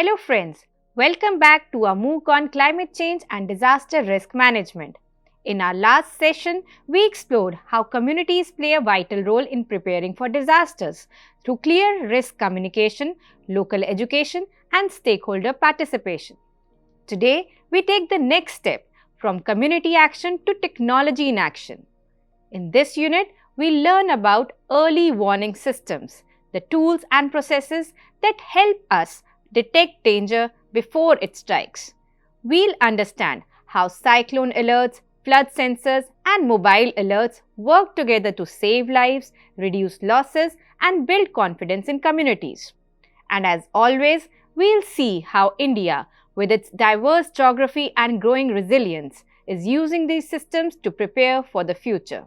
Hello friends, welcome back to our MOOC on climate change and disaster risk management. In our last session, we explored how communities play a vital role in preparing for disasters through clear risk communication, local education, and stakeholder participation. Today, we take the next step from community action to technology in action. In this unit, we learn about early warning systems, the tools and processes that help us detect danger before it strikes. We'll understand how cyclone alerts, flood sensors, and mobile alerts work together to save lives, reduce losses, and build confidence in communities. And as always, we'll see how India, with its diverse geography and growing resilience, is using these systems to prepare for the future.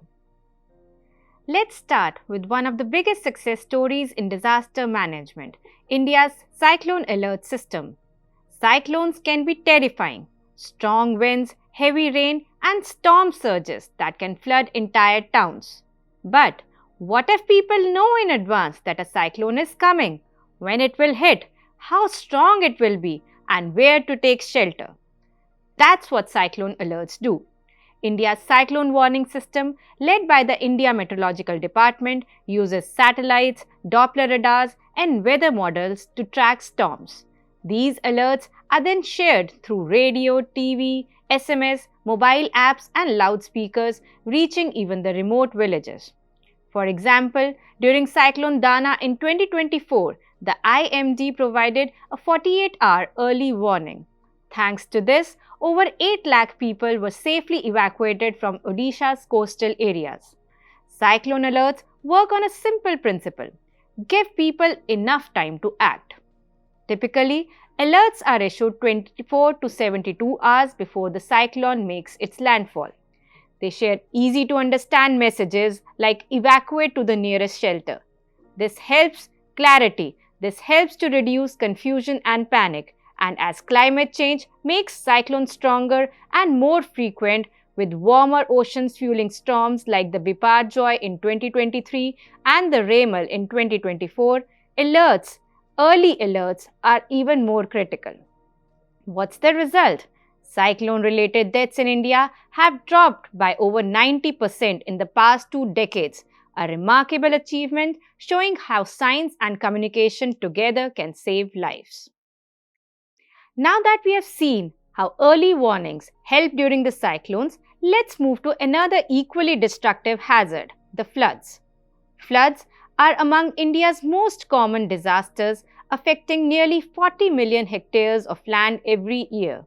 Let's start with one of the biggest success stories in disaster management, India's cyclone alert system. Cyclones can be terrifying. Strong winds, heavy rain, and storm surges that can flood entire towns. But what if people know in advance that a cyclone is coming, when it will hit, how strong it will be, and where to take shelter? That's what cyclone alerts do. India's cyclone warning system, led by the India Meteorological Department, uses satellites, Doppler radars, and weather models to track storms. These alerts are then shared through radio, TV, SMS, mobile apps, and loudspeakers, reaching even the remote villages. For example, during Cyclone Dana in 2024, the IMD provided a 48-hour early warning. Thanks to this, over 8 lakh people were safely evacuated from Odisha's coastal areas. Cyclone alerts work on a simple principle: give people enough time to act. Typically, alerts are issued 24 to 72 hours before the cyclone makes its landfall. They share easy to understand messages like evacuate to the nearest shelter. This helps to reduce confusion and panic. And as climate change makes cyclones stronger and more frequent, with warmer oceans fueling storms like the Biparjoy in 2023 and the Remal in 2024, early alerts are even more critical. What's the result? Cyclone-related deaths in India have dropped by over 90% in the past 2 decades, a remarkable achievement showing how science and communication together can save lives. Now that we have seen how early warnings help during the cyclones, let's move to another equally destructive hazard, the floods. Floods are among India's most common disasters, affecting nearly 40 million hectares of land every year.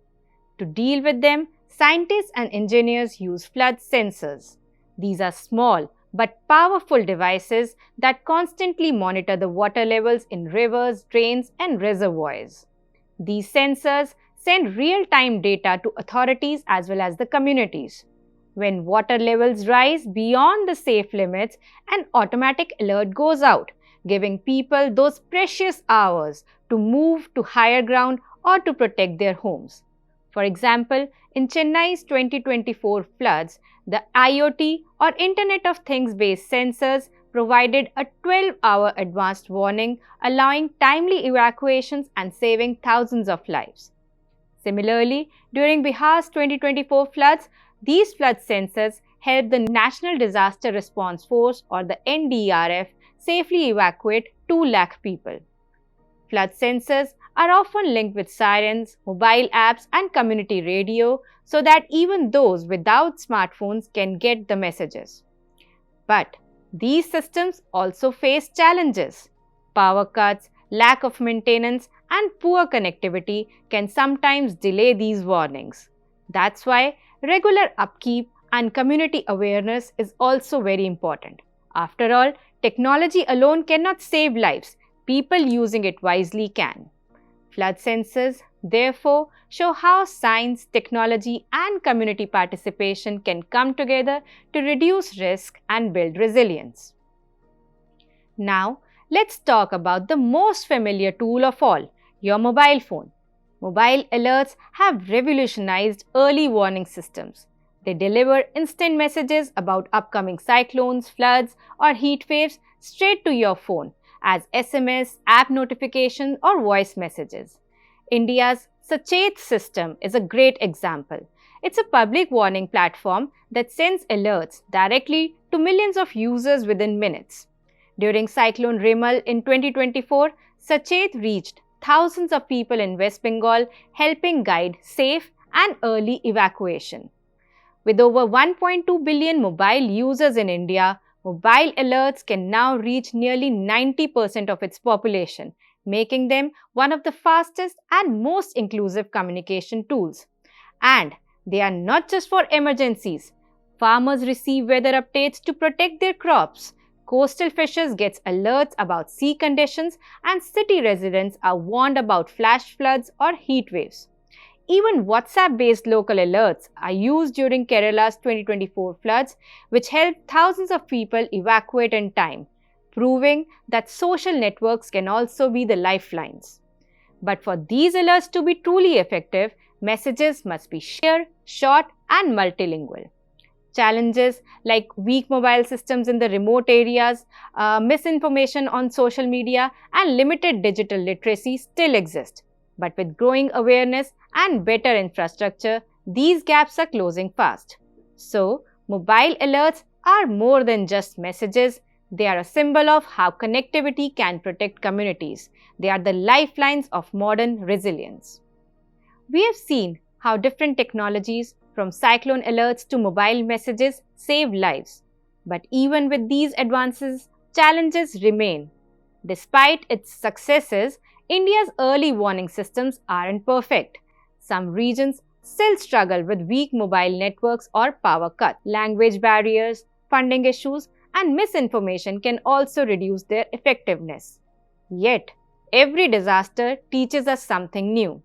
To deal with them, scientists and engineers use flood sensors. These are small but powerful devices that constantly monitor the water levels in rivers, drains, and reservoirs. These sensors send real-time data to authorities as well as the communities. When water levels rise beyond the safe limits, an automatic alert goes out, giving people those precious hours to move to higher ground or to protect their homes. For example, in Chennai's 2024 floods, the IoT or Internet of Things-based sensors provided a 12-hour advanced warning, allowing timely evacuations and saving thousands of lives. Similarly, during Bihar's 2024 floods, these flood sensors helped the National Disaster Response Force or the NDRF safely evacuate 2 lakh people. Flood sensors are often linked with sirens, mobile apps, and community radio so that even those without smartphones can get the messages. But these systems also face challenges. Power cuts, lack of maintenance, and poor connectivity can sometimes delay these warnings. That's why regular upkeep and community awareness is also very important. After all, technology alone cannot save lives. People using it wisely can. Flood sensors, therefore, show how science, technology, and community participation can come together to reduce risk and build resilience. Now, let's talk about the most familiar tool of all, your mobile phone. Mobile alerts have revolutionized early warning systems. They deliver instant messages about upcoming cyclones, floods, or heat waves straight to your phone as SMS, app notifications, or voice messages. India's Sachet system is a great example. It's a public warning platform that sends alerts directly to millions of users within minutes. During Cyclone Remal in 2024, Sachet reached thousands of people in West Bengal, helping guide safe and early evacuation. With over 1.2 billion mobile users in India, mobile alerts can now reach nearly 90% of its population, making them one of the fastest and most inclusive communication tools. And they are not just for emergencies. Farmers receive weather updates to protect their crops. Coastal fishers get alerts about sea conditions, and city residents are warned about flash floods or heat waves. Even WhatsApp-based local alerts are used during Kerala's 2024 floods, which helped thousands of people evacuate in time, proving that social networks can also be the lifelines. But for these alerts to be truly effective, messages must be shared, short, and multilingual. Challenges like weak mobile systems in the remote areas, misinformation on social media, and limited digital literacy still exist. But with growing awareness and better infrastructure, these gaps are closing fast. So, mobile alerts are more than just messages. They are a symbol of how connectivity can protect communities. They are the lifelines of modern resilience. We have seen how different technologies, from cyclone alerts to mobile messages, save lives. But even with these advances, challenges remain. Despite its successes, India's early warning systems aren't perfect. Some regions still struggle with weak mobile networks or power cuts. Language barriers, funding issues, and misinformation can also reduce their effectiveness. Yet, every disaster teaches us something new.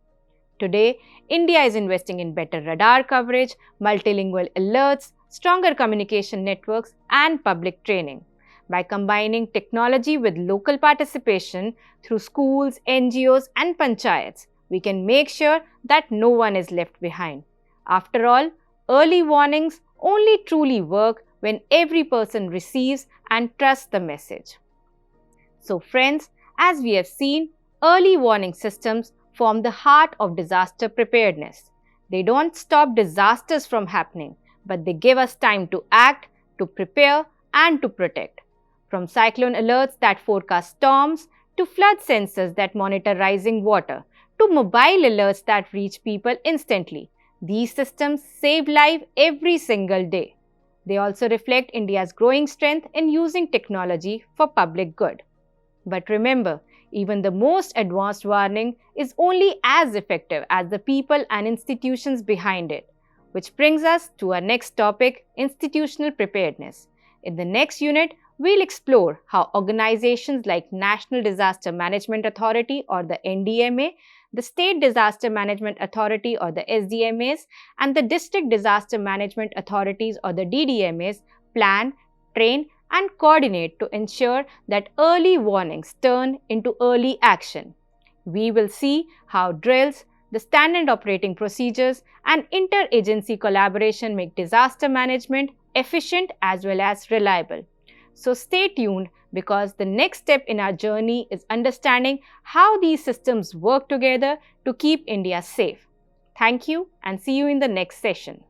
Today, India is investing in better radar coverage, multilingual alerts, stronger communication networks, and public training. By combining technology with local participation through schools, NGOs, and panchayats, we can make sure that no one is left behind. After all, early warnings only truly work when every person receives and trusts the message. So friends, as we have seen, early warning systems form the heart of disaster preparedness. They don't stop disasters from happening, but they give us time to act, to prepare, and to protect. From cyclone alerts that forecast storms, to flood sensors that monitor rising water, to mobile alerts that reach people instantly, these systems save lives every single day. They also reflect India's growing strength in using technology for public good. But remember, even the most advanced warning is only as effective as the people and institutions behind it. Which brings us to our next topic, institutional preparedness. In the next unit, we'll explore how organizations like National Disaster Management Authority or the NDMA, the State Disaster Management Authority or the SDMAs, and the District Disaster Management Authorities or the DDMAs plan, train, and coordinate to ensure that early warnings turn into early action. We will see how drills, the standard operating procedures, and interagency collaboration make disaster management efficient as well as reliable. So stay tuned because the next step in our journey is understanding how these systems work together to keep India safe. Thank you and see you in the next session.